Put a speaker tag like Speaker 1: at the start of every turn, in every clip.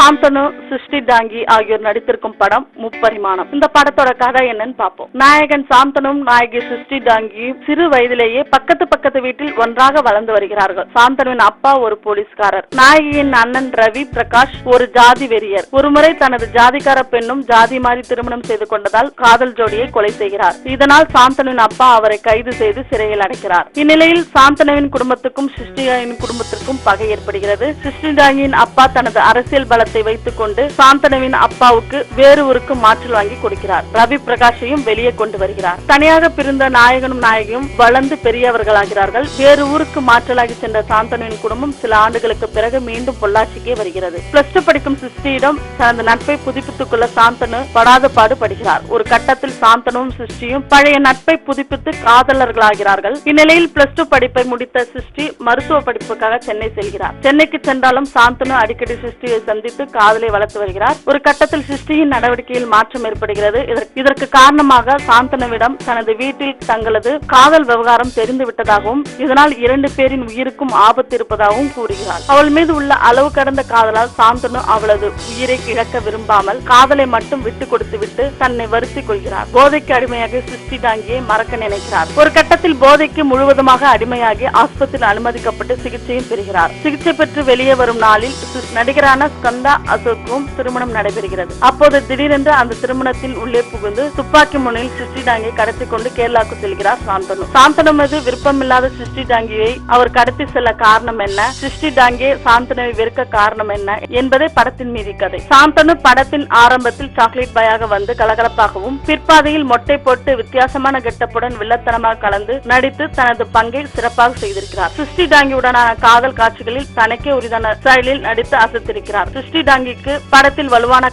Speaker 1: சாந்தனு, சிருஷ்டி டாங்கி ஆகியோர் நடித்திருக்கும் படம் முப்பரிமாணம். இந்த படத்தோட கதை என்னன்னு பார்ப்போம். நாயகன் சாந்தனும் நாயகி சிருஷ்டி டாங்கியும் சிறு வயதிலேயே பக்கத்து வீட்டில் ஒன்றாக வளர்ந்து வருகிறார்கள். சாந்தனுவின் அப்பா ஒரு போலீஸ்காரர், நாயகியின் அண்ணன் ரவி பிரகாஷ் ஒரு ஜாதி வெறியர். ஒருமுறை தனது ஜாதிக்கார பெண்ணும் ஜாதி மாறி திருமணம் செய்து கொண்டதால் காதல் ஜோடியை கொலை செய்கிறார். இதனால் சாந்தனுவின் அப்பா அவரை கைது செய்து சிறையில் அடைக்கிறார். இந்நிலையில் சாந்தனுவின் குடும்பத்துக்கும் சிருஷ்டியின் குடும்பத்திற்கும் பகை ஏற்படுகிறது. சிருஷ்டி டாங்கியின் அப்பா தனது அரசியல் பலத்தை வைத்துக் கொண்டு சாந்தனுவின் அப்பாவுக்கு வேறு ஊருக்கு மாற்றல் வாங்கி கொடுக்கிறார். ரவி பிரகாஷையும் வெளியே கொண்டு வருகிறார். தனியாக பிரிந்த நாயகனும் நாயகியும் வளர்ந்து பெரியவர்களாகிறார்கள். வேறு ஊருக்கு மாற்றலாகி சென்ற சாந்தனுவின் குடும்பம் சில ஆண்டுகளுக்கு பிறகு மீண்டும் பொள்ளாச்சிக்கே வருகிறது. பிளஸ் 2 படிக்கும் சிருஷ்டியிடம் தனது நட்பை புதுப்பித்துக் கொள்ள சாந்தனு படாத பாடுபடுகிறார். ஒரு கட்டத்தில் சாந்தனும் சிருஷ்டியும் பழைய நட்பை புதுப்பித்து காதலர்களாகிறார்கள். இந்நிலையில் பிளஸ் 2 படிப்பை முடித்த சிருஷ்டி மருத்துவ படிப்புக்காக சென்னை செல்கிறார். சென்னைக்கு சென்றாலும் சாந்தனு அடிக்கடி சிருஷ்டியை சந்தித்து காதலை வளர்த்து வருகிறார். ஒரு கட்டத்தில் சிருஷ்டியின் நடவடிக்கையில் மாற்றம் ஏற்படுகிறது. இதற்கு காரணமாக சாந்தனுவிடம் தனது வீட்டில் தங்களது காதல் விவகாரம் தெரிந்து விட்டதாகவும் இதனால் 2 பேரின் உயிருக்கும் ஆபத்து இருப்பதாகவும் கூறுகிறார். அவள் மீது உள்ள அளவு கடந்த காதலால் சாந்தனு அவளது உயிரை இழக்க விரும்பாமல் காதலை மட்டும் விட்டு கொடுத்து விட்டு தன்னை வருத்திக் கொள்கிறார். போதைக்கு அடிமையாக சிருஷ்டி டாங்கியை மறக்க நினைக்கிறார். ஒரு கட்டத்தில் போதைக்கு முழுவதுமாக அடிமையாகி ஆஸ்பத்திரியில் அனுமதிக்கப்பட்டு சிகிச்சையும் பெறுகிறார். சிகிச்சை பெற்று வெளியே வரும் நாளில் நடிகரான ஸ்கந்தா அசோக்கும் திருமணம் நடைபெறுகிறது. அப்போது திடீரென்று அந்த திருமணத்தில் உள்ளே புகுந்து துப்பாக்கி முனையில் சிருஷ்டி டாங்கியை கடத்தி கொண்டு கேரளாவுக்கு செல்கிறார் சாந்தனு. சாந்தனு மீது விருப்பமில்லாத சிருஷ்டி டாங்கியை அவர் கடத்தி செல்ல காரணம் என்ன, சிருஷ்டி டாங்கியை சாந்தனுவை வெறுக்க காரணம் என்ன என்பதை படத்தின் மீதி கதை. சாந்தனு படத்தின் ஆரம்பத்தில் சாக்லேட் பாயாக வந்து கலகலப்பாகவும் பிற்பாதையில் மொட்டை போட்டு வித்தியாசமான கெட்டப்புடன் வில்லத்தனமாக கலந்து நடித்து தனது பங்கை சிறப்பாக செய்திருக்கிறார். சிருஷ்டி டாங்கியுடனான காதல் காட்சிகளில் தனக்கே உரிதான ஸ்டைலில் நடித்து அசத்திருக்கிறார். சிருஷ்டி டாங்கிக்கு படத்தில் வலுவான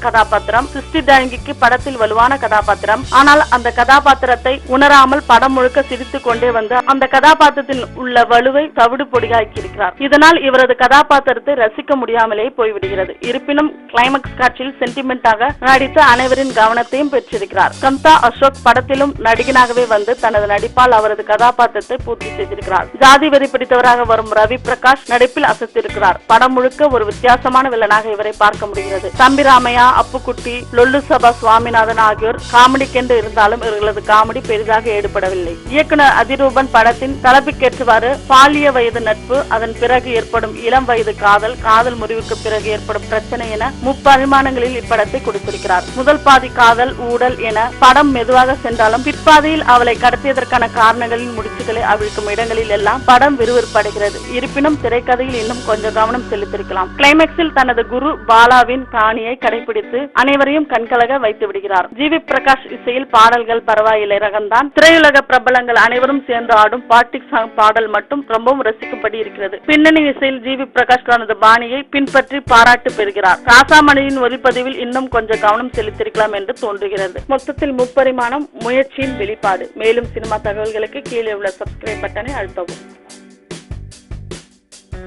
Speaker 1: கதாபாத்திரம். ஆனால் அந்த கதாபாத்திரத்தை உணராமல் படம் முழுக்க சிரித்துக் கொண்டே வந்து அந்த கதாபாத்திரத்தில் உள்ள வலுவை தவிடு பொடியாக்கியிருக்கிறார். இதனால் இவரது கதாபாத்திரத்தை ரசிக்க முடியாமலே போய்விடுகிறது. இருப்பினும் கிளைமாக்ஸ் காட்சியில் சென்டிமெண்டாக நடித்து அனைவரின் கவனத்தையும் பெற்றிருக்கிறார். ஸ்கந்தா அசோக் படத்திலும் நடிகனாகவே வந்து தனது நடிப்பால் அவரது கதாபாத்திரத்தை பூர்த்தி செய்திருக்கிறார். ஜாதி வெறி பிடித்தவராக வரும் ரவி பிரகாஷ் நடிப்பில் அசத்திருக்கிறார். படம் முழுக்க ஒரு வித்தியாசமான வில்லனாக இவரை பார்க்க முடிகிறது. தம்பி ராமையா, அப்புக்குட்டி, லொல்லு சபா சுவாமிநாதன் ஆகியோர் காமெடிக்கென்று இருந்தாலும் இவர்களது காமெடி பெரிதாக ஈடுபடவில்லை. இயக்குனர் அதிரூபன் படத்தின் தலைப்புக்கேற்றவாறு பாலிய வயது நட்பு, அதன் பிறகு ஏற்படும் இளம் வயது காதல் முறிவுக்கு பிறகு ஏற்படும் பிரச்சனை என முப்பரிமாணங்களில் இப்படத்தை கொடுத்திருக்கிறார். முதல் பாதி காதல், ஊடல் என படம் மெதுவாக சென்றாலும் பிற்பாதையில் அவளை கடத்தியதற்கான காரணங்களின் முடிச்சுகளை அவிழ்க்கும் இடங்களில் எல்லாம் படம் விறுவிறுப்படைகிறது. இருப்பினும் திரைக்கதையில் இன்னும் கொஞ்சம் கவனம் செலுத்திருக்கலாம். கிளைமேக்ஸில் தனது குரு பாலாவின் காணியை கடைபிடித்து அனைவரையும் கண்கலக வைத்து விடுகிறார். ஜிவி பிரகாஷ் இசையில் பாடல்கள் பரவாயில்லை ரகம்தான். திரையுலக பிரபலங்கள் அனைவரும் சேர்ந்து ஆடும் பாட்டி சாங் பாடல் மட்டும் ரொம்பவும் ரசிக்கும்படி இருக்கிறது. பின்னணி இசையில் ஜிவி பிரகாஷ் தனது பாணியை பின்பற்றி பாராட்டு பெறுகிறார். ராசாமணியின் ஒளிப்பதிவில் இன்னும் கொஞ்சம் கவனம் செலுத்திருக்கலாம் என்று தோன்றுகிறது. மொத்தத்தில் முப்பரிமாணம் முயற்சியின் வெளிப்பாடு. மேலும் சினிமா தகவல்களுக்கு கீழே உள்ள சப்ஸ்கிரைப் பட்டனை அழுத்தவும்.